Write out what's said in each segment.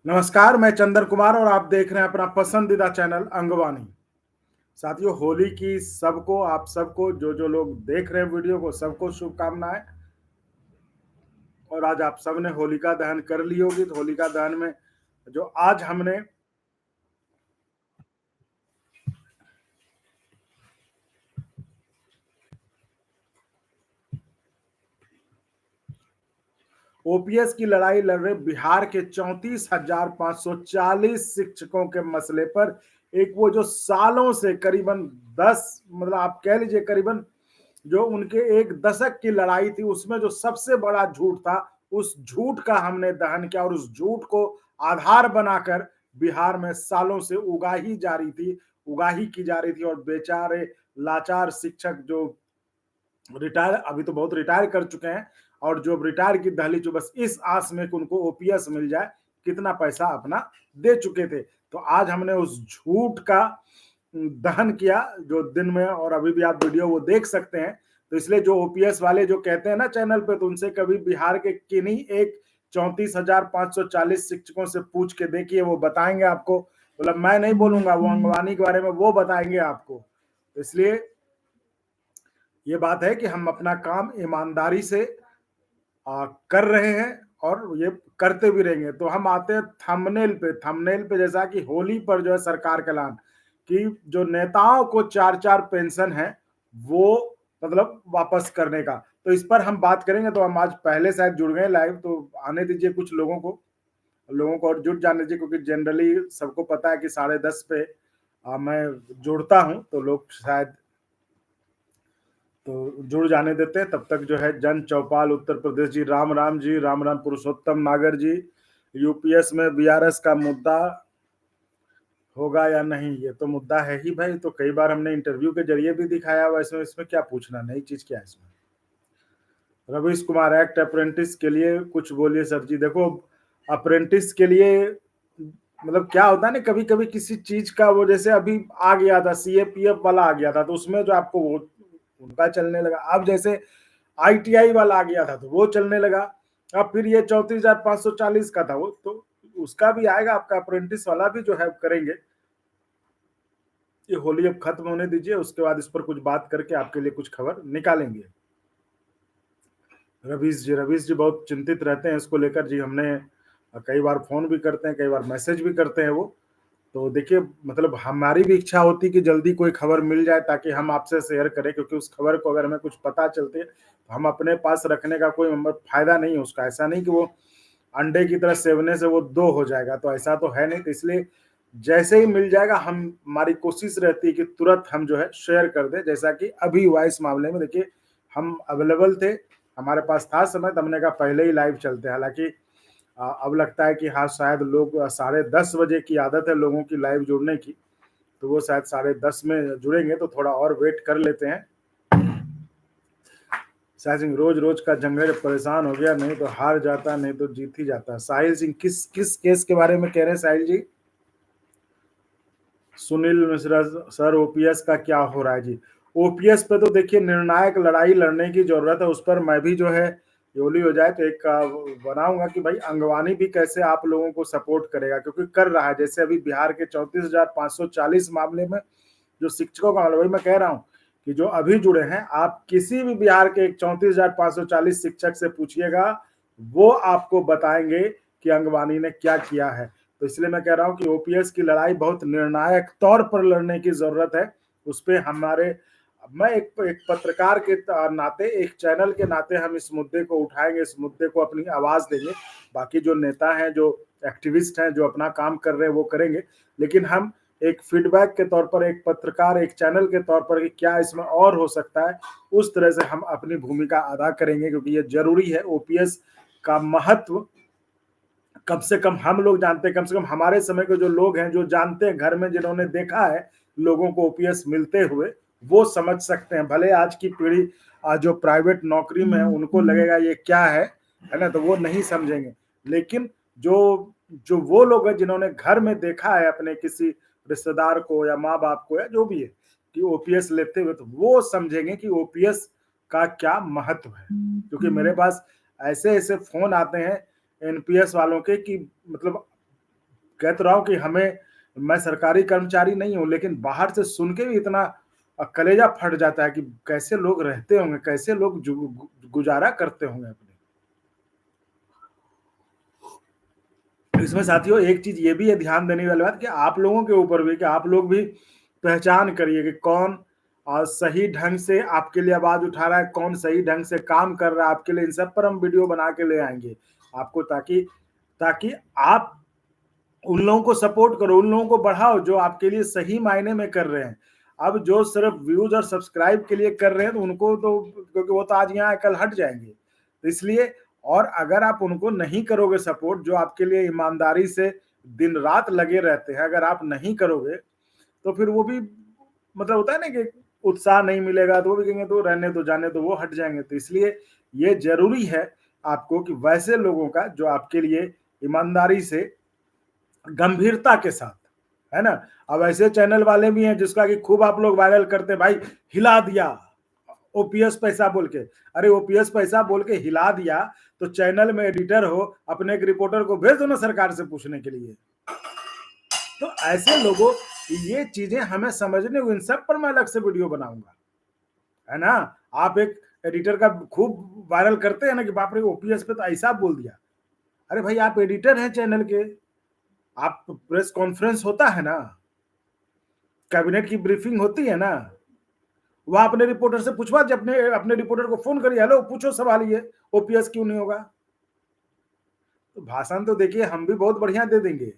नमस्कार, मैं चंदन कुमार और आप देख रहे हैं अपना पसंदीदा चैनल अंगवानी। साथियों, होली की सबको आप सबको जो लोग देख रहे हैं वीडियो को सबको शुभकामनाएं। और आज आप सबने होलिका दहन कर ली होगी, तो होलिका दहन में जो आज हमने ओपीएस की लड़ाई लड़ रहे बिहार के 34,540 शिक्षकों के मसले पर एक वो जो सालों से करीबन 10 मतलब आप कह लीजिए करीबन जो उनके एक दशक की लड़ाई थी, उसमें जो सबसे बड़ा झूठ था, उस झूठ का हमने दहन किया और उस झूठ को आधार बनाकर बिहार में सालों से उगाही जारी थी, उगाही की जा रही थी। और बेचारे लाचार शिक्षक जो रिटायर अभी तो बहुत रिटायर कर चुके हैं, और जो रिटायर की दहलीज जो बस इस आस में कि उनको ओपीएस मिल जाए, कितना पैसा अपना दे चुके थे। तो आज हमने उस झूठ का दहन किया जो दिन में, और अभी भी आप वीडियो वो देख सकते हैं। तो इसलिए जो ओपीएस वाले जो कहते हैं ना चैनल पे, तो उनसे कभी बिहार के किन्हीं एक 34,540 शिक्षकों से पूछ के देखिए, वो बताएंगे आपको। मतलब मैं नहीं बोलूंगा, वो अंगवानी के बारे में वो बताएंगे आपको। तो इसलिए ये बात है कि हम अपना काम ईमानदारी से कर रहे हैं और ये करते भी रहेंगे। तो हम आते हैं थंबनेल पे जैसा कि होली पर जो है सरकार का ऐलान कि जो नेताओं को 4-4 पेंशन है वो मतलब वापस करने का, तो इस पर हम बात करेंगे। तो हम आज पहले शायद जुड़ गए लाइव, तो आने दीजिए कुछ लोगों को और जुड़ जाने दीजिए, क्योंकि जनरली सबको पता है कि 10:30 पे मैं जुड़ता हूं, तो लोग शायद तो जुड़ जाने देते हैं। तब तक जो है जन चौपाल उत्तर प्रदेश जी, राम राम जी, राम राम पुरुषोत्तम नागर जी, यूपीएस में बीआरएस का मुद्दा होगा या नहीं, ये तो मुद्दा है ही भाई। तो कई बार हमने इंटरव्यू के जरिए भी दिखाया हुआ, इसमें इसमें क्या पूछना, नई चीज क्या है इसमें। रवीश कुमार, एक्ट अप्रेंटिस के लिए कुछ बोलिए सर जी। देखो, अप्रेंटिस के लिए मतलब क्या होता है ना, कभी कभी किसी चीज का वो जैसे अभी आ गया था, सीएपीएफ वाला आ गया था, तो उसमें जो आपको वो उनका चलने लगा। अब जैसे आईटीआई वाला आ गया था तो वो चलने लगा। अब फिर ये 34,540 का था वो, तो उसका भी आएगा, आपका अप्रेंटिस वाला भी जो है करेंगे। ये होली अब खत्म होने दीजिए, उसके बाद इस पर कुछ बात करके आपके लिए कुछ खबर निकालेंगे। रवीश जी बहुत चिंतित रहते हैं इसको लेकर जी। हमने कई बार फोन भी करते हैं, कई बार मैसेज भी करते हैं वो। तो देखिए, मतलब हमारी भी इच्छा होती कि जल्दी कोई खबर मिल जाए ताकि हम आपसे शेयर करें, क्योंकि उस खबर को अगर हमें कुछ पता चलती है तो हम अपने पास रखने का कोई फायदा नहीं है उसका। ऐसा नहीं कि वो अंडे की तरह सेवने से वो दो हो जाएगा, तो ऐसा तो है नहीं। तो इसलिए जैसे ही मिल जाएगा, हम हमारी कोशिश रहती है कि तुरंत हम जो है शेयर कर दें, जैसा कि अभी हुआ इस मामले में। देखिए, हम अवेलेबल थे, हमारे पास था समय, तो हमने कहा पहले ही लाइव चलते हैं। हालांकि अब लगता है कि हाँ, शायद लोग 10:30 बजे की आदत है लोगों की लाइव जुड़ने की, तो वो शायद 10:30 में जुड़ेंगे, तो थोड़ा और वेट कर लेते हैं। साहिल सिंह, रोज रोज का झंझट परेशान हो गया, नहीं तो हार जाता, नहीं तो जीत ही जाता। साहिल सिंह, किस किस केस के बारे में कह रहे हैं साहिल जी? सुनील मिश्रा सर, ओपीएस का क्या हो रहा है जी? ओपीएस पे तो देखिए निर्णायक लड़ाई लड़ने की जरूरत है। उस पर मैं भी जो है योली हो जाए तो एक बनाऊंगा कि भाई अंगवानी भी कैसे आप लोगों को सपोर्ट करेगा, क्योंकि कर रहा है। जैसे अभी बिहार के 34,540 मामले में जो शिक्षकों का मामला, वही मैं कह रहा हूँ कि जो अभी जुड़े हैं, आप किसी भी बिहार के 34,540 शिक्षक से पूछिएगा, वो आपको बताएंगे कि अंगवानी ने क्या किया है। तो इसलिए मैं कह रहा हूं कि ओपीएस की लड़ाई बहुत निर्णायक तौर पर लड़ने की जरूरत है। उस पर हमारे मैं एक पत्रकार के नाते, एक चैनल के नाते हम इस मुद्दे को उठाएंगे, इस मुद्दे को अपनी आवाज देंगे। बाकी जो नेता हैं, जो एक्टिविस्ट हैं, जो अपना काम कर रहे हैं वो करेंगे, लेकिन हम एक फीडबैक के तौर पर, एक पत्रकार, एक चैनल के तौर पर कि क्या इसमें और हो सकता है, उस तरह से हम अपनी भूमिका अदा करेंगे, क्योंकि ये जरूरी है। ओपीएस का महत्व कम से कम हम लोग जानते हैं, कम से कम हमारे समय के जो लोग हैं, जो जानते हैं, घर में जिन्होंने देखा है लोगों को ओपीएस मिलते हुए, वो समझ सकते हैं। भले आज की पीढ़ी जो प्राइवेट नौकरी में है उनको लगेगा ये क्या है ना, तो वो नहीं समझेंगे। लेकिन जो जो वो लोग हैं जिन्होंने घर में देखा है अपने किसी रिश्तेदार को या माँ बाप को या जो भी है कि ओपीएस लेते हुए, तो वो समझेंगे कि ओपीएस का क्या महत्व है। क्योंकि मेरे पास ऐसे ऐसे फोन आते हैं एनपीएस वालों के कि मतलब कह तो रहा हूँ कि मैं सरकारी कर्मचारी नहीं हूँ, लेकिन बाहर से सुन के भी इतना कलेजा फट जाता है कि कैसे लोग रहते होंगे, कैसे लोग गुजारा करते होंगे अपने। इसमें साथियों एक चीज ये भी है ध्यान देने वाली बात कि आप लोगों के ऊपर भी कि आप लोग भी पहचान करिए कि कौन सही ढंग से आपके लिए आवाज उठा रहा है, कौन सही ढंग से काम कर रहा है आपके लिए। इन सब पर हम वीडियो बना के ले आएंगे आपको, ताकि ताकि आप उन लोगों को सपोर्ट करो, उन लोगों को बढ़ाओ जो आपके लिए सही मायने में कर रहे हैं। अब जो सिर्फ व्यूज और सब्सक्राइब के लिए कर रहे हैं तो उनको तो, क्योंकि वो तो आज यहाँ कल हट जाएंगे, तो इसलिए और अगर आप उनको नहीं करोगे सपोर्ट, जो आपके लिए ईमानदारी से दिन रात लगे रहते हैं, अगर आप नहीं करोगे तो फिर वो भी मतलब होता है ना कि उत्साह नहीं मिलेगा, तो वो भी कहेंगे तो रहने दो, जाने दो, वो हट जाएंगे। तो इसलिए ये जरूरी है आपको कि वैसे लोगों का जो आपके लिए ईमानदारी से गंभीरता के साथ, है ना। अब ऐसे चैनल वाले भी हैं जिसका कि खूब आप लोग वायरल करते, भाई हिला दिया ओपीएस पैसा बोल के। अरे ओपीएस पैसा बोल के हिला दिया तो चैनल में एडिटर हो, अपने एक रिपोर्टर को भेज दो ना सरकार से पूछने के लिए। तो ऐसे लोगों, ये चीजें हमें समझने को, इन सब पर मैं अलग से वीडियो बनाऊंगा, है ना। आप एक एडिटर का खूब वायरल करते हैं ना कि बाप रे ओपीएस पे तो ऐसा बोल दिया। अरे भाई आप एडिटर हैं चैनल के, आप प्रेस कॉन्फ्रेंस होता है ना, कैबिनेट की ब्रीफिंग होती है ना, वहां अपने रिपोर्टर से पूछवा, जब अपने अपने रिपोर्टर को फोन करिए, हेलो पूछो सवाल ये ओपीएस क्यों नहीं होगा। तो भाषण तो देखिए हम भी बहुत बढ़िया दे देंगे,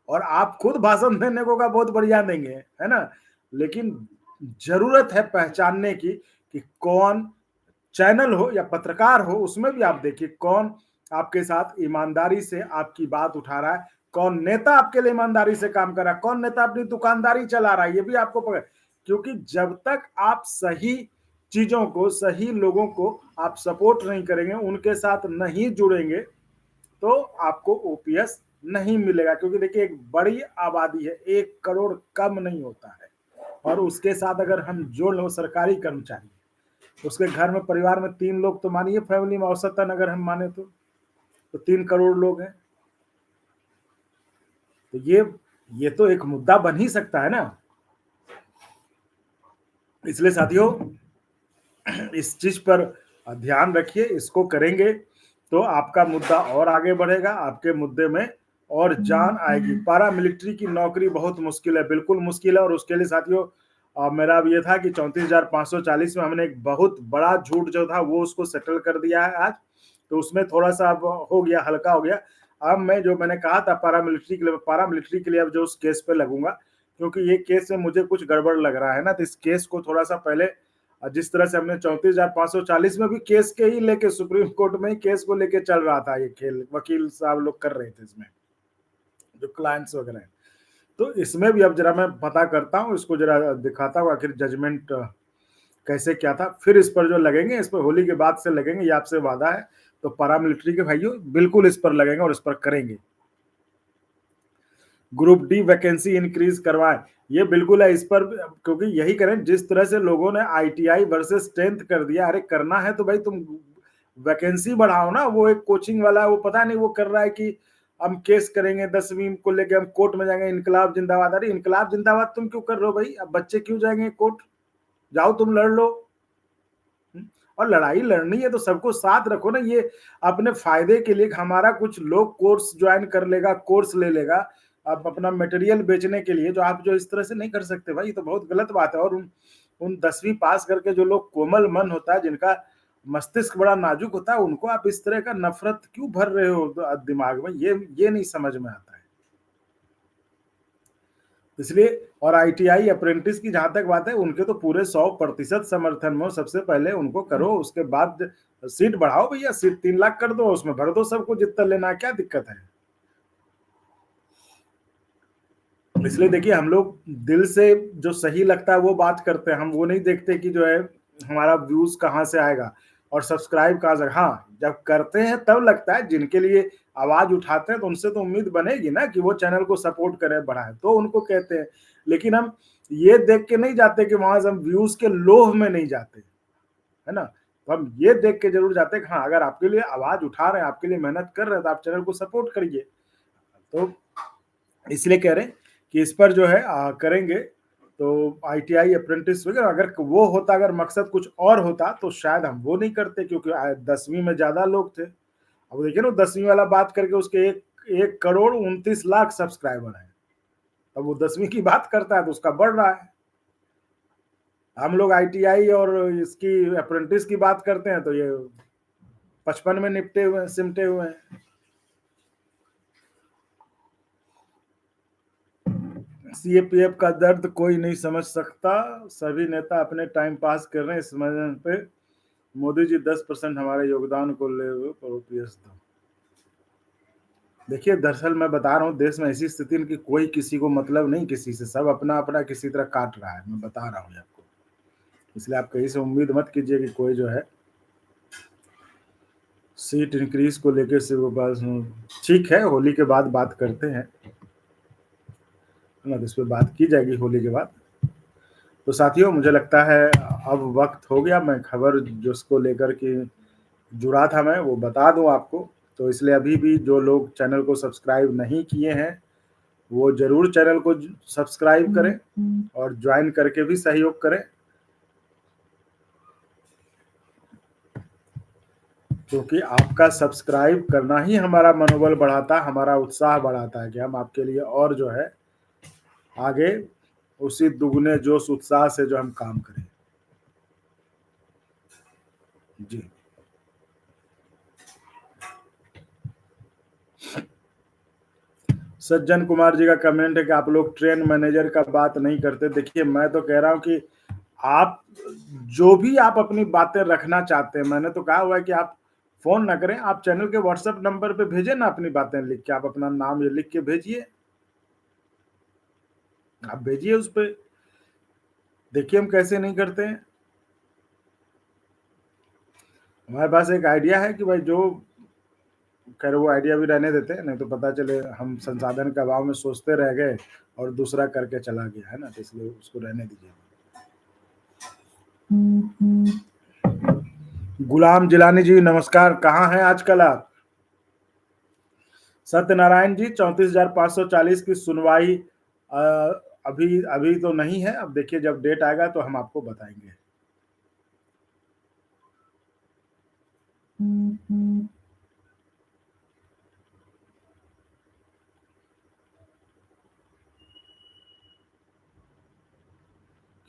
और आप खुद भाषण देने को का बहुत बढ़िया देंगे, है ना। लेकिन जरूरत है पहचानने की कि कौन चैनल हो या पत्रकार हो, उसमें भी आप देखिए कौन आपके साथ ईमानदारी से आपकी बात उठा रहा है, कौन नेता आपके लिए ईमानदारी से काम कर रहा है, कौन नेता अपनी दुकानदारी चला रहा है, ये भी आपको पकड़। क्योंकि जब तक आप सही चीजों को, सही लोगों को आप सपोर्ट नहीं करेंगे, उनके साथ नहीं जुड़ेंगे, तो आपको ओपीएस नहीं मिलेगा। क्योंकि देखिए एक बड़ी आबादी है, 1 करोड़ कम नहीं होता है, और उसके साथ अगर हम जोड़ लो सरकारी कर्मचारी, उसके घर में परिवार में 3 लोग, तो मानिए फैमिली में औसतन अगर हम माने तो 3 करोड़ लोग हैं। तो ये तो एक मुद्दा बन ही सकता है ना। इसलिए साथियों इस चीज पर ध्यान रखिए, इसको करेंगे तो आपका मुद्दा और आगे बढ़ेगा, आपके मुद्दे में और जान आएगी। पारा मिलिट्री की नौकरी बहुत मुश्किल है, बिल्कुल मुश्किल है। और उसके लिए साथियों मेरा अब ये था कि 34,540 में हमने एक बहुत बड़ा झूठ जो था वो उसको सेटल कर दिया है आज, तो उसमें थोड़ा सा अब हो गया, हल्का हो गया। अब मैं जो मैंने कहा था पारा मिलिट्री के लिए अब जो उस केस पे लगूंगा, क्योंकि ये केस में मुझे कुछ गड़बड़ लग रहा है ना, तो इस केस को थोड़ा सा पहले, जिस तरह से हमने 34,540 में भी केस के ही लेके सुप्रीम कोर्ट में ही केस को लेके चल रहा था, ये खेल वकील साहब लोग कर रहे थे इसमें, जो क्लाइंट्स वगैरह हैं। तो इसमें भी अब जरा मैं पता करता हूँ, इसको जरा दिखाता हूँ आखिर जजमेंट कैसे क्या था, फिर इस पर जो लगेंगे, इस पर होली के बाद से लगेंगे, ये आपसे वादा है। तो पैरामिलिट्री के भाइयों बिल्कुल इस पर लगेंगे और इस पर करेंगे। ग्रुप डी वैकेंसी इंक्रीज करवाएं, ये बिल्कुल है इस पर, क्योंकि यही करें जिस तरह से लोगों ने आईटीआई वर्सेस 10th कर दिया। अरे करना है तो भाई तुम वैकेंसी बढ़ाओ ना। वो एक कोचिंग वाला है, वो पता नहीं वो कर रहा है कि हम केस करेंगे 10वीं को लेके, हम कोर्ट में जाएंगे, इनकलाब जिंदाबाद। अरे इनकलाब जिंदाबाद तुम क्यों कर रहे हो भाई, अब बच्चे क्यों जाएंगे कोर्ट, जाओ तुम लड़ लो। और लड़ाई लड़नी है तो सबको साथ रखो ना, ये अपने फायदे के लिए हमारा कुछ लोग कोर्स ज्वाइन कर लेगा, कोर्स ले लेगा अब अपना मटेरियल बेचने के लिए, जो आप जो इस तरह से नहीं कर सकते भाई, ये तो बहुत गलत बात है। और उन 10वीं पास करके जो लोग कोमल मन होता है, जिनका मस्तिष्क बड़ा नाजुक होता है, उनको आप इस तरह का नफरत क्यों भर रहे हो दिमाग में, ये नहीं समझ में आता है। इसलिए और आईटीआई अप्रेंटिस की जहां तक बात है, उनके तो पूरे 100% समर्थन में, सबसे पहले उनको करो, उसके बाद सीट बढ़ाओ भैया, सीट 3 लाख कर दो, उसमें भर दो सबको जितना लेना है, क्या दिक्कत है। इसलिए देखिए हम लोग दिल से जो सही लगता है वो बात करते हैं, हम वो नहीं देखते कि जो है हमारा व्यूज कहाँ से आएगा और सब्सक्राइब कहाँ से। हाँ जब करते हैं तब लगता है, जिनके लिए आवाज उठाते हैं तो उनसे तो उम्मीद बनेगी ना कि वो चैनल को सपोर्ट करें, बढ़ाएं, तो उनको कहते हैं। लेकिन हम ये देख के नहीं जाते कि वहां से हम व्यूज के लोभ में नहीं जाते, है ना। तो हम ये देख के जरूर जाते हैं कि हाँ अगर आपके लिए आवाज उठा रहे हैं, आपके लिए मेहनत कर रहे हैं, तो आप चैनल को सपोर्ट करिए। तो इसलिए कह रहे हैं कि इस पर जो है करेंगे तो आईटीआई अप्रेंटिस वगैरह, अगर वो होता, अगर मकसद कुछ और होता तो शायद हम वो नहीं करते, क्योंकि 10वीं में ज्यादा लोग थे। अब देखिए ना, 10वीं वाला बात करके उसके 1,29,00,000 सब्सक्राइबर है। अब वो 10वीं की बात करता है तो उसका बढ़ रहा है। हम लोग आईटीआई और इसकी अप्रेंटिस की बात करते हैं तो ये 55 में निपटे हुए सिमटे हुए हैं। सीएपीएफ का दर्द कोई नहीं समझ सकता, सभी नेता अपने टाइम पास कर रहे हैं, इस मैदान पे मोदी जी 10% हमारे योगदान को ले हुए पर ओपीएस दो। देखिए, दरअसल मैं बता रहा हूँ, देश में ऐसी स्थिति है कि कोई किसी को मतलब नहीं किसी से, सब अपना अपना किसी तरह काट रहा है, मैं बता रहा हूँ आपको। इसलिए आप कहीं से उम्मीद मत कीजिए कि कोई जो है सीट इंक्रीज को लेकर से वो बात, ठीक है होली के बाद बात करते हैं ना, तो इस पर बात की जाएगी होली के बाद। तो साथियों, मुझे लगता है अब वक्त हो गया, मैं खबर जिसको लेकर के जुड़ा था मैं वो बता दूं आपको। तो इसलिए अभी भी जो लोग चैनल को सब्सक्राइब नहीं किए हैं वो जरूर चैनल को सब्सक्राइब करें और ज्वाइन करके भी सहयोग करें, क्योंकि आपका सब्सक्राइब करना ही हमारा मनोबल बढ़ाता है, हमारा उत्साह बढ़ाता है कि हम आपके लिए और जो है आगे उसी दुगने जोश उत्साह से जो हम काम करें। जी, सज्जन कुमार जी का कमेंट है कि आप लोग ट्रेन मैनेजर का बात नहीं करते। देखिए, मैं तो कह रहा हूं कि आप जो भी आप अपनी बातें रखना चाहते हैं, मैंने तो कहा हुआ है कि आप फोन ना करें, आप चैनल के व्हाट्सएप नंबर पे भेजें ना अपनी बातें लिख के, आप अपना नाम ये लिख के भेजिए, आप भेजिए उस पे। देखिए हम कैसे नहीं करते हैं। हमारे पास एक आइडिया है कि भाई जो, खैर वो आइडिया भी रहने देते हैं, नहीं तो पता चले हम संसाधन के अभाव में सोचते रह गए और दूसरा करके चला गया, है ना, तो इसलिए उसको रहने दीजिए। गुलाम जिलानी जी नमस्कार, कहाँ हैं आजकल आप? सत्यनारायण जी, 34,540 की सुनवाई अभी अभी तो नहीं है, अब देखिए जब डेट आएगा तो हम आपको बताएंगे।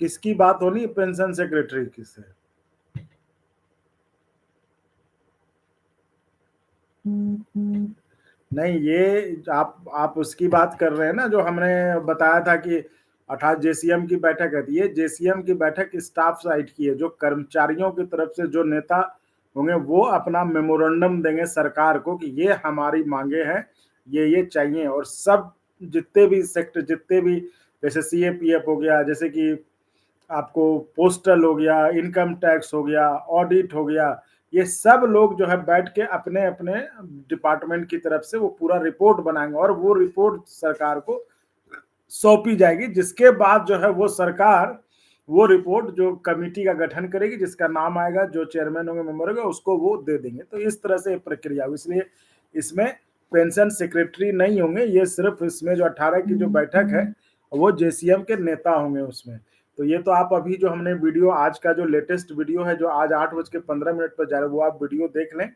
किसकी बात होनी है? पेंशन सेक्रेटरी किससे? नहीं, ये आप उसकी बात कर रहे हैं ना, जो हमने बताया था कि 28 जेसीएम की बैठक है। ये जेसीएम की बैठक स्टाफ साइड की है, जो कर्मचारियों की तरफ से जो नेता होंगे वो अपना मेमोरेंडम देंगे सरकार को कि ये हमारी मांगे हैं, ये चाहिए, और सब जितने भी सेक्टर, जितने भी, जैसे सीएपीएफ हो गया, जैसे कि आपको पोस्टल हो गया, इनकम टैक्स हो गया, ऑडिट हो गया, ये सब लोग जो है बैठ के अपने अपने डिपार्टमेंट की तरफ से वो पूरा रिपोर्ट बनाएंगे और वो रिपोर्ट सरकार को सौंपी जाएगी, जिसके बाद जो है वो सरकार वो रिपोर्ट जो कमेटी का गठन करेगी, जिसका नाम आएगा, जो चेयरमैन होंगे, मेंबर होंगे, उसको वो दे देंगे। तो इस तरह से प्रक्रिया, इसलिए इसमें पेंशन सेक्रेटरी नहीं होंगे, ये सिर्फ इसमें जो 18 की जो बैठक है वो जेसीएम के नेता होंगे उसमें। तो ये तो आप अभी जो हमने वीडियो, आज का जो लेटेस्ट वीडियो है जो आज 8:15 पर जा रहा है, वो आप वीडियो देख लें,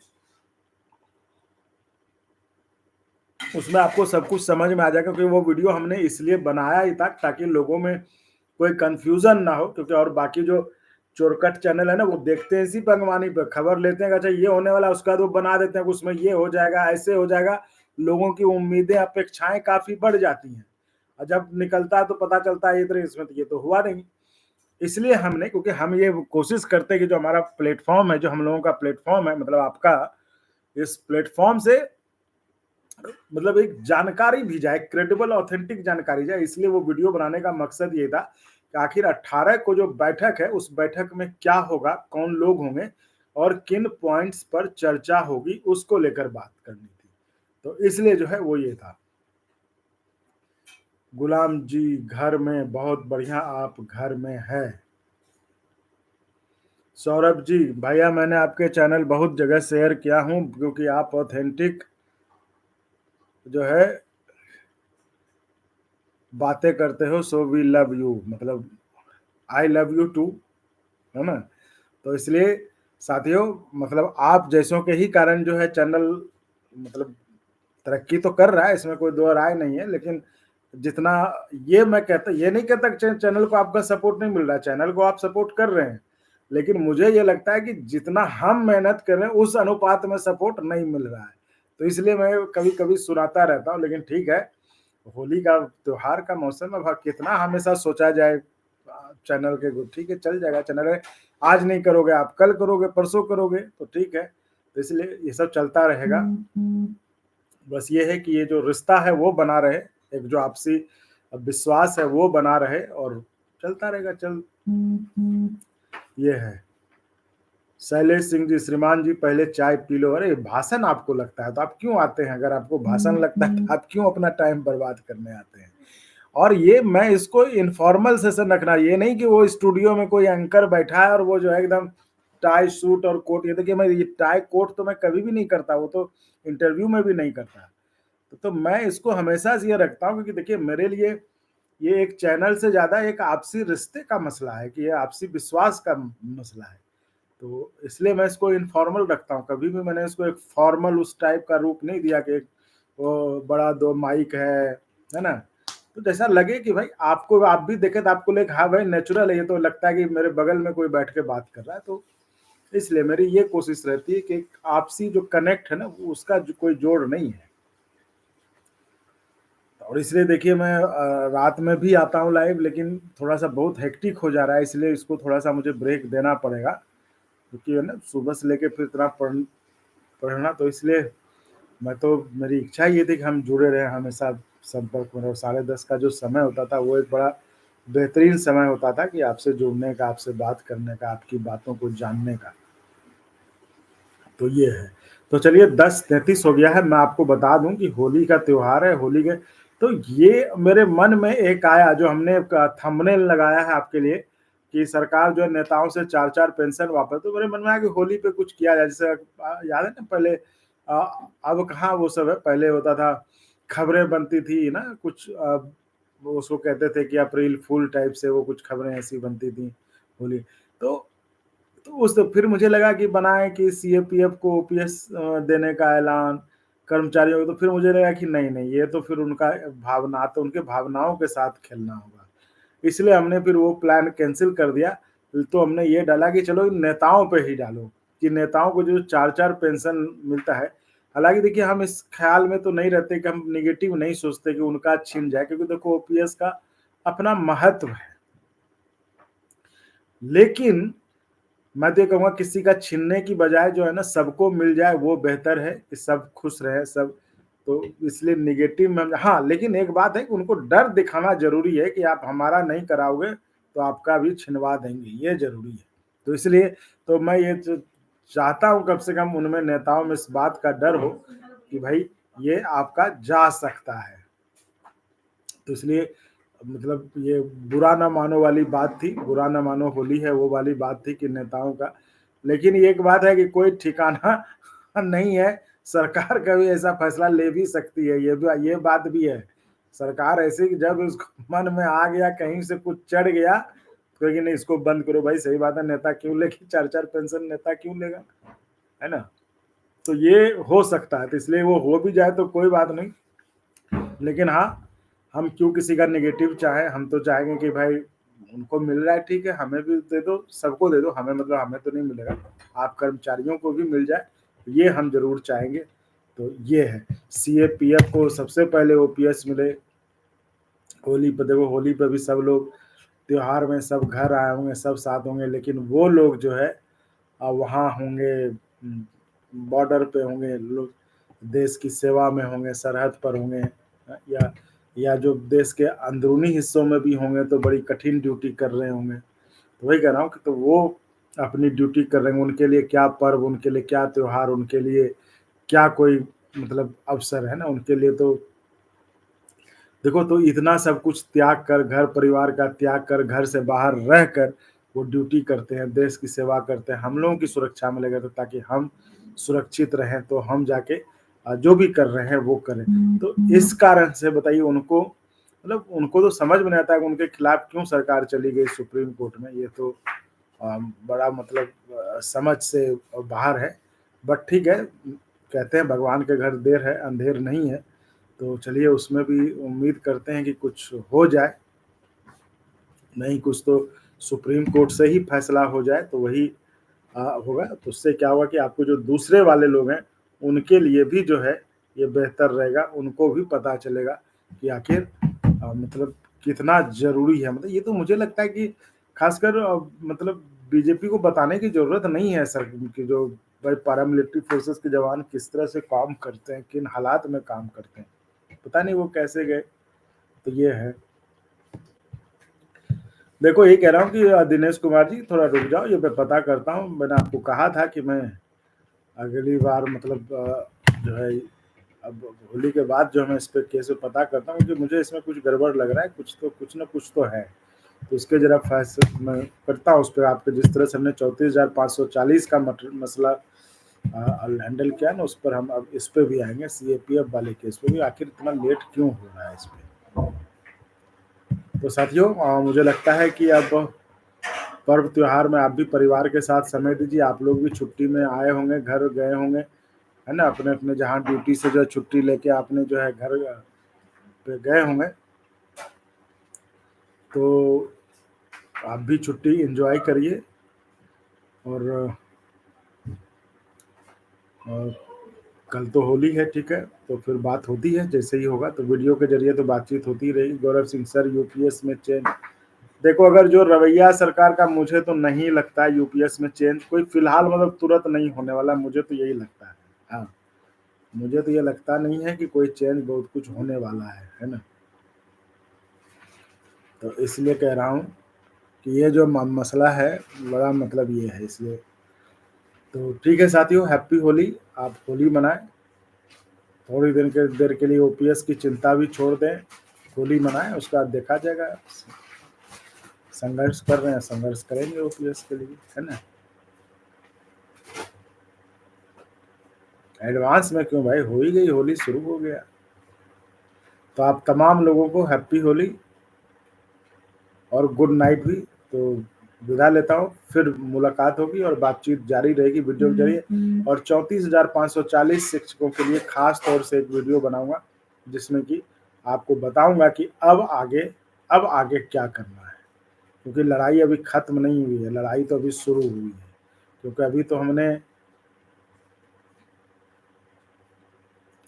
उसमें आपको सब कुछ समझ में आ जाएगा, क्योंकि वो वीडियो हमने इसलिए बनाया ही था ताकि लोगों में कोई कंफ्यूजन ना हो, क्योंकि और बाकी जो चोरकट चैनल है ना, वो देखते हैं इसी पंगवानी पे, खबर लेते हैं, अच्छा ये होने वाला, उसका तो बना देते हैं उसमें ये हो जाएगा, ऐसे हो जाएगा, लोगों की उम्मीदें अपेक्षाएं काफी बढ़ जाती हैं, और जब निकलता है तो पता चलता है इधर इसमें तो ये तो हुआ नहीं। इसलिए हमने, क्योंकि हम ये कोशिश करते हैं कि जो हमारा प्लेटफॉर्म है, जो हम लोगों का प्लेटफॉर्म है, मतलब आपका, इस प्लेटफॉर्म से मतलब एक जानकारी भी जाए, क्रेडिबल ऑथेंटिक जानकारी जाए, इसलिए वो वीडियो बनाने का मकसद ये था कि आखिर 18 को जो बैठक है उस बैठक में क्या होगा, कौन लोग होंगे और किन पॉइंट्स पर चर्चा होगी, उसको लेकर बात करनी थी। तो इसलिए जो है वो ये था। गुलाम जी घर में बहुत बढ़िया, आप घर में है। सौरभ जी, भैया मैंने आपके चैनल बहुत जगह शेयर किया हूं, क्योंकि आप ऑथेंटिक जो है बातें करते हो सो वी लव यू, मतलब आई लव यू टू, है ना? तो इसलिए साथियों, मतलब आप जैसों के ही कारण जो है चैनल मतलब तरक्की तो कर रहा है, इसमें कोई दो राय नहीं है, लेकिन जितना ये नहीं कहता कि चैनल को आपका सपोर्ट नहीं मिल रहा है, चैनल को आप सपोर्ट कर रहे हैं, लेकिन मुझे ये लगता है कि जितना हम मेहनत कर रहे हैं उस अनुपात में सपोर्ट नहीं मिल रहा है। तो इसलिए मैं कभी कभी सुनाता रहता हूँ, लेकिन ठीक है, होली का त्योहार का मौसम है, कितना हमेशा सोचा जाए चैनल के, ठीक है चल जाएगा चैनल है, आज नहीं करोगे आप कल करोगे परसों करोगे तो ठीक है, तो इसलिए ये सब चलता रहेगा। बस ये है कि ये जो रिश्ता है वो बना रहे, एक जो आपसी विश्वास है वो बना रहे और चलता रहेगा। ये है। शैलेश सिंह जी, श्रीमान जी पहले चाय पी लो। अरे भाषण आपको लगता है तो आप क्यों आते हैं? अगर आपको भाषण लगता है तो आप क्यों अपना टाइम बर्बाद करने आते हैं? और ये मैं इसको इनफॉर्मल सेशन रखना, ये नहीं कि वो स्टूडियो में कोई एंकर बैठा है और वो जो है एकदम टाई सूट और कोट, ये देखिए मैं ये टाई कोट तो मैं कभी भी नहीं करता, वो तो इंटरव्यू में भी नहीं करता। तो मैं इसको हमेशा से ये रखता हूँ क्योंकि देखिए मेरे लिए ये एक चैनल से ज्यादा एक आपसी रिश्ते का मसला है, कि ये आपसी विश्वास का मसला है। तो इसलिए मैं इसको इनफॉर्मल रखता हूँ, कभी भी मैंने इसको एक फॉर्मल उस टाइप का रूप नहीं दिया कि एक वो बड़ा दो माइक है ना? तो जैसा लगे कि भाई आपको, आप भी देखे तो आपको लगे हाँ भाई नेचुरल है, ये तो लगता है कि मेरे बगल में कोई बैठ के बात कर रहा है। तो इसलिए मेरी ये कोशिश रहती है कि एक आपसी जो कनेक्ट है ना, उसका जो कोई जोड़ नहीं है। और इसलिए देखिए मैं रात में भी आता हूँ लाइव, लेकिन थोड़ा सा बहुत हेक्टिक हो जा रहा है, इसलिए इसको थोड़ा सा मुझे ब्रेक देना पड़ेगा, क्योंकि है ना सुबह से लेके फिर इतना पढ़ना, तो इसलिए मैं तो, मेरी इच्छा ये थी कि हम जुड़े रहे हमेशा संपर्क में। 10:30 का जो समय होता था वो एक बड़ा बेहतरीन समय होता था कि आपसे जुड़ने का, आपसे बात करने का, आपकी बातों को जानने का। तो ये है। तो चलिए 10:33 हो गया है, मैं आपको बता दूं कि होली का त्योहार है, होली के तो ये मेरे मन में एक आया, जो हमने थंबनेल लगाया है आपके लिए कि सरकार जो है नेताओं से 4-4 पेंशन वापस, तो मेरे मन में आया कि होली पे कुछ किया जाए। जैसे याद है ना पहले, अब कहाँ वो सब है, पहले होता था खबरें बनती थी ना कुछ, वो उसको कहते थे कि अप्रैल फूल टाइप से वो कुछ खबरें ऐसी बनती थी होली। तो उस फिर मुझे लगा कि बनाए कि सीएपीएफ को ओपीएस देने का ऐलान कर्मचारियों को, तो फिर मुझे लगा कि नहीं नहीं, ये तो फिर उनका भावना, तो उनके भावनाओं के साथ खेलना होगा, इसलिए हमने फिर वो प्लान कैंसिल कर दिया। तो हमने ये डाला कि चलो नेताओं पे ही डालो, कि नेताओं को जो 4-4 पेंशन मिलता है। हालांकि देखिए हम इस ख्याल में तो नहीं रहते, कि हम निगेटिव नहीं सोचते कि उनका छीन जाए, क्योंकि देखो ओपीएस का अपना महत्व है, लेकिन मैं तो ये कहूँगा किसी का छीनने की बजाय जो है ना सबको मिल जाए वो बेहतर है, कि सब खुश रहे सब। तो इसलिए निगेटिव में हाँ, लेकिन एक बात है कि उनको डर दिखाना जरूरी है कि आप हमारा नहीं कराओगे तो आपका भी छिनवा देंगे, ये जरूरी है। तो इसलिए तो मैं ये चाहता हूँ कम से कम उनमें, नेताओं में इस बात का डर हो कि भाई ये आपका जा सकता है। तो इसलिए मतलब ये बुरा ना मानो वाली बात थी, बुरा ना मानो होली है वो वाली बात थी कि नेताओं का। लेकिन एक बात है कि कोई ठिकाना नहीं है, सरकार कभी ऐसा फैसला ले भी सकती है, ये बात भी है। सरकार ऐसे कि जब उसको मन में आ गया, कहीं से कुछ चढ़ गया, तो कि नहीं इसको बंद करो भाई, सही बात है, नेता क्यों लेगी 4-4 पेंशन, नेता क्यों लेगा, है ना? तो ये हो सकता है, तो इसलिए वो हो भी जाए तो कोई बात नहीं, लेकिन हाँ, हम क्यों किसी का नेगेटिव चाहे, हम तो चाहेंगे कि भाई उनको मिल रहा है ठीक है, हमें भी दे दो, सबको दे दो, हमें मतलब हमें तो नहीं मिलेगा, आप कर्मचारियों को भी मिल जाए, ये हम जरूर चाहेंगे। तो ये है, सीएपीएफ को सबसे पहले ओपीएस मिले। होली पे देखो, होली पे भी सब लोग त्योहार में सब घर आए होंगे, सब साथ होंगे, लेकिन वो लोग जो है वहाँ होंगे, बॉर्डर पे होंगे लोग, देश की सेवा में होंगे, सरहद पर होंगे, या जो देश के अंदरूनी हिस्सों में भी होंगे तो बड़ी कठिन ड्यूटी कर रहे होंगे। तो वही कह रहा हूँ कि तो वो अपनी ड्यूटी कर रहे हैं, उनके लिए क्या पर्व, उनके लिए क्या त्योहार, उनके लिए क्या कोई मतलब अवसर है ना, उनके लिए तो देखो, तो इतना सब कुछ त्याग कर, घर परिवार का त्याग कर, घर से बाहर रह कर वो ड्यूटी करते हैं, देश की सेवा करते हैं, हम लोगों की सुरक्षा में लगे थे ताकि हम सुरक्षित रहें, तो हम जाके जो भी कर रहे हैं वो करें। तो इस कारण से बताइए उनको मतलब उनको तो समझ में नहीं आता कि उनके खिलाफ क्यों सरकार चली गई सुप्रीम कोर्ट में। ये तो बड़ा मतलब समझ से बाहर है। बट ठीक है, कहते हैं भगवान के घर देर है अंधेर नहीं है, तो चलिए उसमें भी उम्मीद करते हैं कि कुछ हो जाए। नहीं कुछ तो सुप्रीम कोर्ट से ही फैसला हो जाए तो वही होगा। तो उससे क्या होगा कि आपको जो दूसरे वाले लोग हैं उनके लिए भी जो है ये बेहतर रहेगा, उनको भी पता चलेगा कि आखिर मतलब कितना जरूरी है। मतलब ये तो मुझे लगता है कि खासकर मतलब बीजेपी को बताने की जरूरत नहीं है सर कि जो भाई पैरामिलिट्री फोर्सेस के जवान किस तरह से काम करते हैं, किन हालात में काम करते हैं, पता नहीं वो कैसे गए। तो ये है। देखो ये कह रहा हूँ कि दिनेश कुमार जी थोड़ा रुक जाओ, ये मैं पता करता हूँ। मैंने आपको कहा था कि मैं अगली बार मतलब जो है अब होली के बाद जो मैं इस पे केस पे पता करता हूँ कि मुझे इसमें कुछ गड़बड़ लग रहा है, कुछ ना कुछ तो है। तो उसके जरा फैसला मैं करता हूँ उस पर। आपके जिस तरह से हमने 34,540 का मसला हैंडल किया ना, उस पर हम अब इस पे भी आएंगे, सीएपीएफ वाले केस पे भी आखिर इतना लेट क्यों हो रहा है इस पे। तो साथियों मुझे लगता है कि अब पर्व त्योहार में आप भी परिवार के साथ समय दीजिए। आप लोग भी छुट्टी में आए होंगे, घर गए होंगे, है ना, अपने अपने जहाँ ड्यूटी से जो है छुट्टी लेके आपने जो है घर पे गए होंगे। तो आप भी छुट्टी एंजॉय करिए। और और कल तो होली है, ठीक है, तो फिर बात होती है जैसे ही होगा। तो वीडियो के जरिए तो बातचीत होती रहेगी। गौरव सिंह सर यूपीएस में चेंज, देखो अगर जो रवैया सरकार का, मुझे तो नहीं लगता है यूपीएस में चेंज कोई फिलहाल मतलब तुरंत नहीं होने वाला, मुझे तो यही लगता है। हाँ, मुझे तो ये लगता नहीं है कि कोई चेंज बहुत कुछ होने वाला है ना। तो इसलिए कह रहा हूँ कि ये जो मसला है बड़ा मतलब ये है, इसलिए। तो ठीक है साथियों, हैप्पी होली। आप होली मनाएं, थोड़ी देर के लिए ओपीएस की चिंता भी छोड़ दें, होली मनाएं, उसके बाद देखा जाएगा। संघर्ष कर रहे हैं, संघर्ष करेंगे ओपीएस के लिए, है ना। एडवांस में क्यों भाई, हो ही गई होली, शुरू हो गया। तो आप तमाम लोगों को हैप्पी होली और गुड नाइट भी। तो विदा लेता हूँ, फिर मुलाकात होगी और बातचीत जारी रहेगी वीडियो के जरिए। और 34,540 शिक्षकों के लिए खास तौर से एक वीडियो बनाऊंगा जिसमें कि आपको बताऊंगा कि अब आगे क्या करना है। क्योंकि लड़ाई अभी खत्म नहीं हुई है, लड़ाई तो अभी शुरू हुई है। क्योंकि अभी तो हमने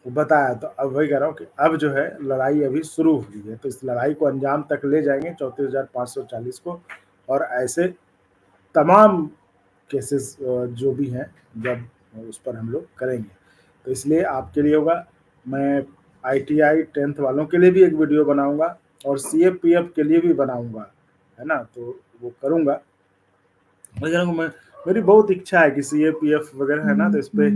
बताया, तो अब वही कह रहा हूँ कि अब जो है लड़ाई अभी शुरू हुई है। तो इस लड़ाई को अंजाम तक ले जाएंगे 34,540 को। और ऐसे तमाम केसेस जो भी हैं, जब उस पर हम लोग करेंगे। तो इसलिए आपके लिए होगा, मैं आईटीआई 10th वालों के लिए भी एक वीडियो बनाऊंगा और सीएपीएफ के लिए भी बनाऊंगा, है ना। तो वो करूंगा, मैं मेरी बहुत इच्छा है कि सीएपीएफ वगैरह है ना, तो इस पे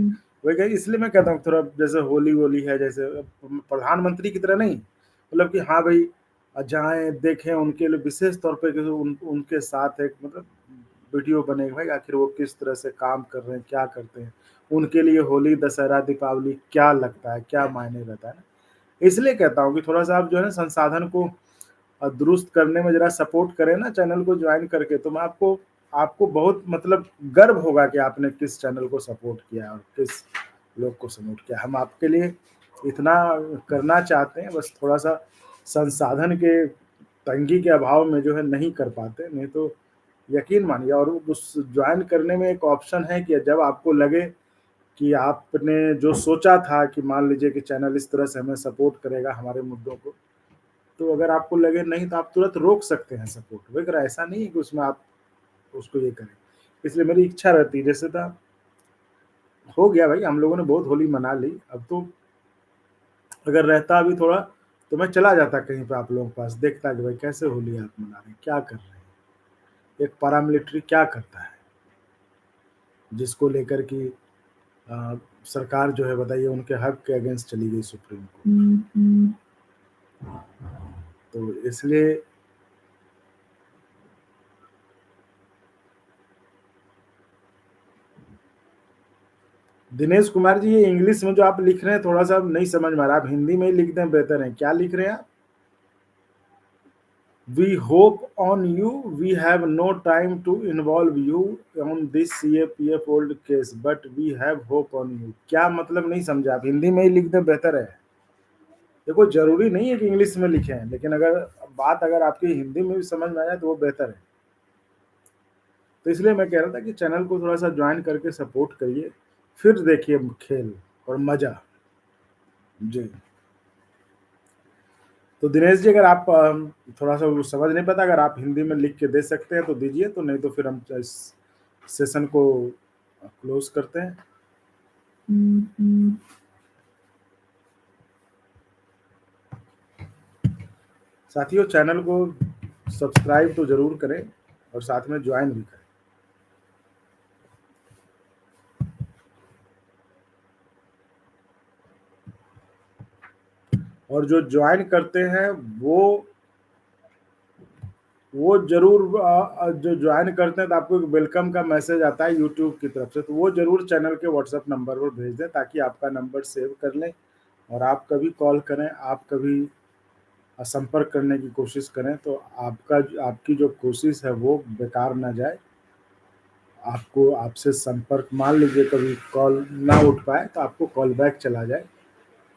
वही कही। इसलिए मैं कहता हूँ थोड़ा जैसे होली वोली है, जैसे प्रधानमंत्री की तरह नहीं, मतलब कि हाँ भाई जाएं देखें, उनके लिए विशेष तौर पे उनके साथ एक मतलब वीडियो बने भाई आखिर वो किस तरह से काम कर रहे हैं, क्या करते हैं। उनके लिए होली दशहरा दीपावली क्या लगता है, क्या मायने रहता है ना। इसलिए कहता हूँ कि थोड़ा सा आप जो है ना संसाधन को दुरुस्त करने में जरा सपोर्ट करें ना, चैनल को ज्वाइन करके। तो मैं आपको आपको बहुत मतलब गर्व होगा कि आपने किस चैनल को सपोर्ट किया और किस लोग को सपोर्ट किया। हम आपके लिए इतना करना चाहते हैं, बस थोड़ा सा संसाधन के तंगी के अभाव में जो है नहीं कर पाते। नहीं तो यकीन मानिए, और उस ज्वाइन करने में एक ऑप्शन है कि जब आपको लगे कि आपने जो सोचा था कि मान लीजिए कि चैनल इस तरह से हमें सपोर्ट करेगा हमारे मुद्दों को, तो अगर आपको लगे नहीं तो आप तुरंत रोक सकते हैं सपोर्ट वगैरह। ऐसा नहीं है कि उसमें आप उसको ये करें। इसलिए मेरी इच्छा रहती है, जैसे था हो गया भाई, हम लोगों ने बहुत होली मना ली। अब तो अगर रहता अभी थोड़ा तो मैं चला जाता कहीं पे आप लोगों के पास, देखता कि भाई कैसे होली आप मना रहे हैं, क्या कर रहे हैं, एक पैरामिलिट्री क्या करता है, जिसको लेकर कि सरकार जो है बताइए उनके हक के अगेंस्ट चली गई सुप्रीम कोर्ट। तो इसलिए दिनेश कुमार जी, ये इंग्लिश में जो आप लिख रहे हैं थोड़ा सा नहीं समझ में आ रहा, आप हिंदी में ही लिख दें, बेहतर है। क्या लिख रहे हैं आप? We hope on you, we have no time to involve you on this CAPF old case but we have hope on you. क्या मतलब नहीं समझा आप, हिंदी में ही लिख दें बेहतर है। देखो जरूरी नहीं है कि इंग्लिश में लिखें, लेकिन अगर बात अगर आपकी हिंदी में भी समझ में आ जाए तो वो बेहतर है। तो इसलिए मैं कह रहा था कि चैनल को थोड़ा सा ज्वाइन करके सपोर्ट करिए, फिर देखिए खेल और मजा। जी। तो दिनेश जी, अगर आप थोड़ा सा वो समझ नहीं पाता, अगर आप हिंदी में लिख के दे सकते हैं तो दीजिए, तो नहीं तो फिर हम इस सेशन को क्लोज करते हैं। साथियों, चैनल को सब्सक्राइब तो जरूर करें और साथ में ज्वाइन भी करें। और जो ज्वाइन करते हैं वो जरूर जो ज्वाइन करते हैं तो आपको एक वेलकम का मैसेज आता है यूट्यूब की तरफ से, तो वो जरूर चैनल के व्हाट्सएप नंबर पर भेज दें ताकि आपका नंबर सेव कर लें और आप कभी कॉल करें, आप कभी संपर्क करने की कोशिश करें तो आपकी जो कोशिश है वो बेकार ना जाए। आपको आपसे संपर्क, मान लीजिए कभी कॉल ना उठ पाए तो आपको कॉल बैक चला जाए।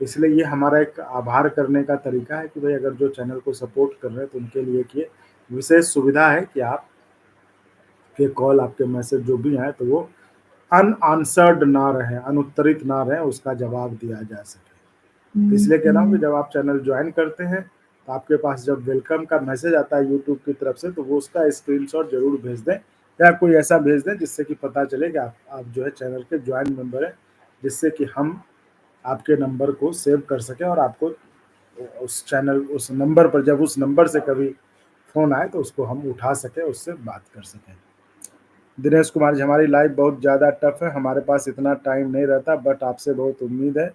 इसलिए ये हमारा एक आभार करने का तरीका है कि भाई अगर जो चैनल को सपोर्ट कर रहे हैं तो उनके लिए एक ये विशेष सुविधा है कि आपके कॉल, आपके मैसेज जो भी आए तो वो अनआंसर्ड ना रहे, अनुत्तरित ना रहे, उसका जवाब दिया जा सके। तो इसलिए कह रहा हूँ कि जब आप चैनल ज्वाइन करते हैं तो आपके पास जब वेलकम का मैसेज आता है यूट्यूब की तरफ से तो वो उसका स्क्रीनशॉट जरूर भेज दें, या कोई ऐसा भेज दें जिससे कि पता चले कि आप जो है चैनल के ज्वाइन मेंबर हैं, जिससे कि हम आपके नंबर को सेव कर सकें और आपको उस नंबर पर जब उस नंबर से कभी फ़ोन आए तो उसको हम उठा सकें, उससे बात कर सकें। दिनेश कुमार जी, हमारी लाइफ बहुत ज़्यादा टफ है, हमारे पास इतना टाइम नहीं रहता, बट आपसे बहुत उम्मीद है।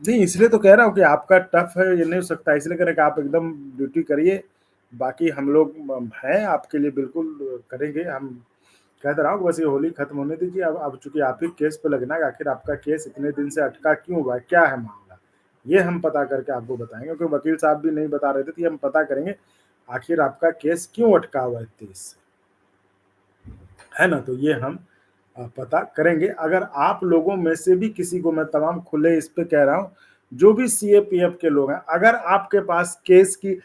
नहीं, इसलिए तो कह रहा हूँ कि आपका टफ है ये नहीं हो सकता, इसलिए कह रहे कि आप एकदम ड्यूटी करिए, बाकी हम लोग हैं आपके लिए, बिल्कुल करेंगे। हम कह तो रहा हूँ, बस ये होली खत्म होने दीजिए। अब चूंकि आप ही केस पे लगना है, आखिर आपका केस इतने दिन से अटका क्यों हुआ है, क्या है मामला, ये हम पता करके आपको बताएंगे, क्योंकि वकील साहब भी नहीं बता रहे थे, तो ये हम पता करेंगे आखिर आपका केस क्यों अटका हुआ है 23 से, है ना। तो ये हम पता करेंगे। अगर आप लोगों में से भी किसी को, मैं तमाम खुले इस पे कह रहा हूँ, जो भी CAPF के लोग हैं, अगर आपके पास केस की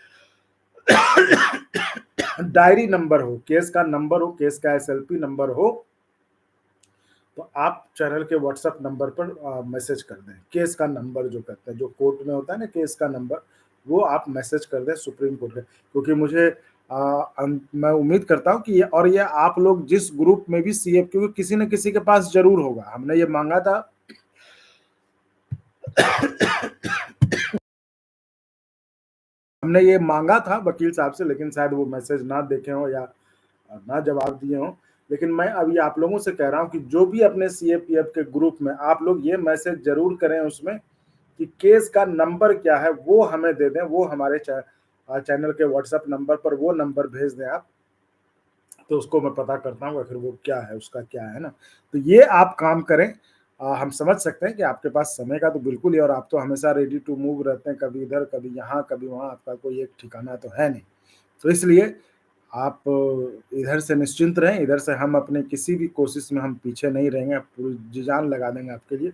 डायरी नंबर हो, केस का नंबर हो, केस का SLP नंबर हो, तो आप चैनल के व्हाट्सएप नंबर पर मैसेज कर दें। केस का नंबर जो कहते हैं, जो कोर्ट में होता है ना केस का नंबर, वो आप मैसेज कर दें सुप्रीम कोर्ट में, क्योंकि मैं उम्मीद करता हूं कि ये आप लोग जिस ग्रुप में भी CF, क्योंकि किसी न किसी के पास जरूर होगा। हमने ये मांगा था हमने ये मांगा था वकील साहब से, लेकिन शायद वो मैसेज ना देखे हो या ना जवाब दिए हो। लेकिन मैं अभी आप लोगों से कह रहा हूं कि जो भी अपने CAPF के ग्रुप में, आप लोग ये मैसेज जरूर करें उसमें कि केस का नंबर क्या है वो हमें दे दें, वो हमारे चैनल के व्हाट्सएप नंबर पर वो नंबर भेज दें आप, तो उसको मैं पता करता हूँ आखिर वो क्या है, उसका क्या है ना। तो ये आप काम करें। हम समझ सकते हैं कि आपके पास समय का तो बिल्कुल ही, और आप तो हमेशा रेडी टू मूव रहते हैं, कभी इधर कभी यहाँ कभी वहाँ, आपका कोई एक ठिकाना तो है नहीं। तो इसलिए आप इधर से निश्चिंत रहें, इधर से हम अपने किसी भी कोशिश में हम पीछे नहीं रहेंगे, पूरी जी जान लगा देंगे आपके लिए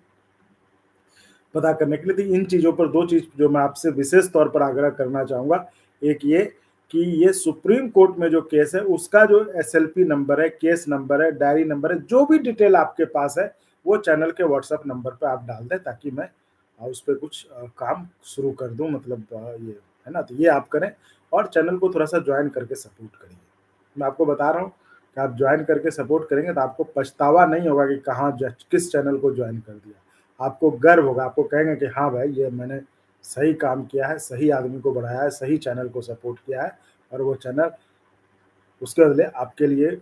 पता करने के लिए। तो इन चीज़ों पर दो चीज़ जो मैं आपसे विशेष तौर पर आग्रह करना चाहूँगा, एक ये कि ये सुप्रीम कोर्ट में जो केस है उसका जो SLP नंबर है, केस नंबर है, डायरी नंबर है, जो भी डिटेल आपके पास है वो चैनल के व्हाट्सएप नंबर पे आप डाल दें, ताकि मैं उस पर कुछ काम शुरू कर दूं, मतलब ये है ना। तो ये आप करें और चैनल को थोड़ा सा ज्वाइन करके सपोर्ट करिए। मैं आपको बता रहा हूँ कि आप ज्वाइन करके सपोर्ट करेंगे तो आपको पछतावा नहीं होगा कि कहाँ किस चैनल को ज्वाइन कर दिया। आपको गर्व होगा, आपको कहेंगे कि हाँ भाई, ये मैंने सही काम किया है, सही आदमी को बढ़ाया है, सही चैनल को सपोर्ट किया है, और वो चैनल उसके बदले आपके लिए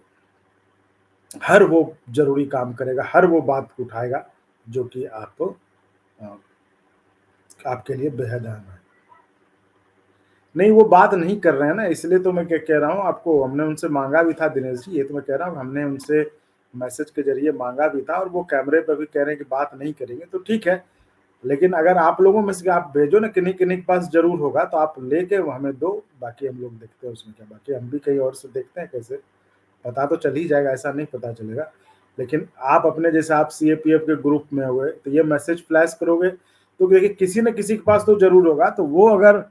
हर वो जरूरी काम करेगा, हर वो बात उठाएगा जो कि आपके लिए बेहद अहम है। नहीं, वो बात नहीं कर रहे हैं ना, इसलिए तो मैं क्या कह रहा हूँ आपको, हमने उनसे मांगा भी था दिनेश जी, ये तो मैं कह रहा हूँ हमने उनसे मैसेज के जरिए मांगा भी था, और वो कैमरे पर भी कह रहे हैं कि बात नहीं करेंगे, तो ठीक है। लेकिन अगर आप लोगों में से आप भेजो ना, किन्हीं किन्हीं के पास जरूर होगा तो आप लेके हमें दो, बाकी हम लोग देखते हैं उसमें क्या, बाकी हम भी कहीं और से देखते हैं कैसे, पता तो चल ही जाएगा, ऐसा नहीं पता चलेगा। लेकिन आप अपने जैसे आप सीएपीएफ के ग्रुप में हुए तो ये मैसेज फ्लैश करोगे तो देखिए किसी न किसी के पास तो जरूर होगा, तो वो अगर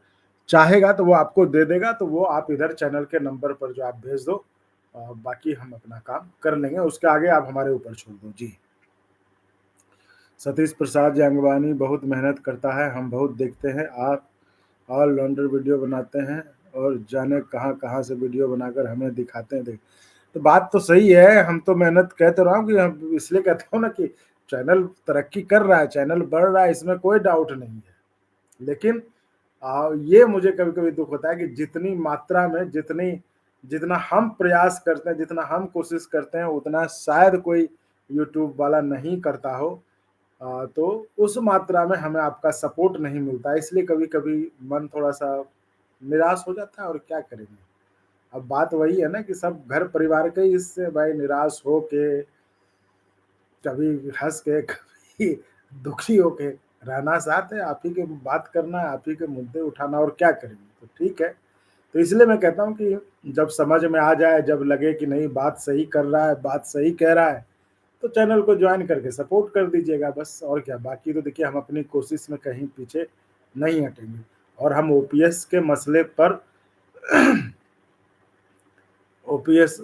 चाहेगा तो वो आपको दे देगा, तो वो आप इधर चैनल के नंबर पर जो आप भेज दो, बाकी हम अपना काम कर लेंगे, उसके आगे आप हमारे ऊपर छोड़ दो जी। सतीश प्रसाद जंगवानी बहुत मेहनत करता है, हम बहुत देखते हैं, आप ऑलराउंडर वीडियो बनाते हैं और जाने कहाँ कहाँ से वीडियो बनाकर हमें दिखाते हैं। तो बात तो सही है, हम तो मेहनत कह तो रहा हूँ कि हम इसलिए कहता हूँ ना कि चैनल तरक्की कर रहा है, चैनल बढ़ रहा है, इसमें कोई डाउट नहीं है। लेकिन ये मुझे कभी कभी दुख होता है कि जितनी मात्रा में जितना हम प्रयास करते हैं, जितना हम कोशिश करते हैं, उतना शायद कोई यूट्यूब वाला नहीं करता हो। तो उस मात्रा में हमें आपका सपोर्ट नहीं मिलता, इसलिए कभी कभी मन थोड़ा सा निराश हो जाता है, और क्या करेंगे। अब बात वही है ना कि सब घर परिवार के ही इससे भाई निराश हो के, कभी हंस के, कभी दुखी होके रहना साथ है, आप ही के बात करना है, आप ही के मुद्दे उठाना, और क्या करेंगे। तो ठीक है, तो इसलिए मैं कहता हूँ कि जब समझ में आ जाए, जब लगे कि नहीं बात सही कर रहा है, बात सही कह रहा है, तो चैनल को ज्वाइन करके सपोर्ट कर दीजिएगा बस, और क्या। बाकी तो देखिए हम अपनी कोशिश में कहीं पीछे नहीं हटेंगे, और हम ओपीएस के मसले पर ओपीएस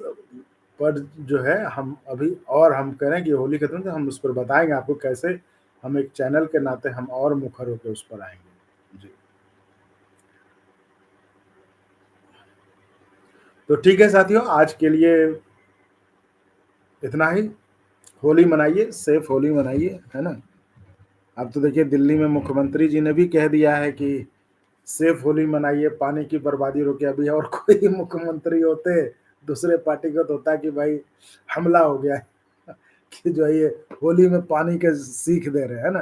पर जो है हम अभी, और हम कह रहे हैं कि होली खत्म तो हम उस पर बताएंगे आपको कैसे हम एक चैनल के नाते हम और मुखर होकर उस पर आएंगे जी। तो ठीक है साथियों, आज के लिए इतना ही। होली मनाइए, सेफ होली मनाइए, है ना। अब तो देखिए दिल्ली में मुख्यमंत्री जी ने भी कह दिया है कि सेफ होली मनाइए, पानी की बर्बादी रोके। अभी और कोई मुख्यमंत्री होते दूसरे पार्टी का तो होता कि भाई हमला हो गया है कि जो है ये होली में पानी के सीख दे रहे हैं ना।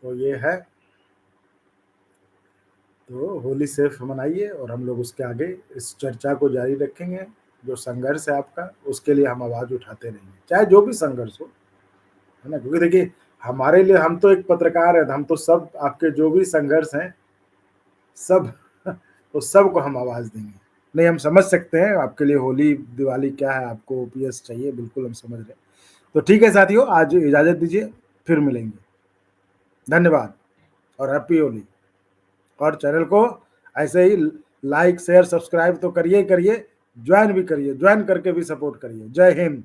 तो ये है, तो होली सेफ मनाइए, और हम लोग उसके आगे इस चर्चा को जारी रखेंगे। जो संघर्ष है आपका, उसके लिए हम आवाज उठाते रहेंगे, चाहे जो भी संघर्ष हो, है ना। क्योंकि देखिए हमारे लिए, हम तो एक पत्रकार है, हम तो सब आपके जो भी संघर्ष हैं सब तो सबको हम आवाज देंगे। नहीं, हम समझ सकते हैं आपके लिए होली दिवाली क्या है, आपको ओपीएस चाहिए, बिल्कुल हम समझ रहे हैं। तो ठीक है साथियों, आज इजाजत दीजिए, फिर मिलेंगे। धन्यवाद और हैप्पी होली। और चैनल को ऐसे ही लाइक शेयर सब्सक्राइब तो करिए करिए, ज्वाइन भी करिए, ज्वाइन करके भी सपोर्ट करिए। जय हिंद।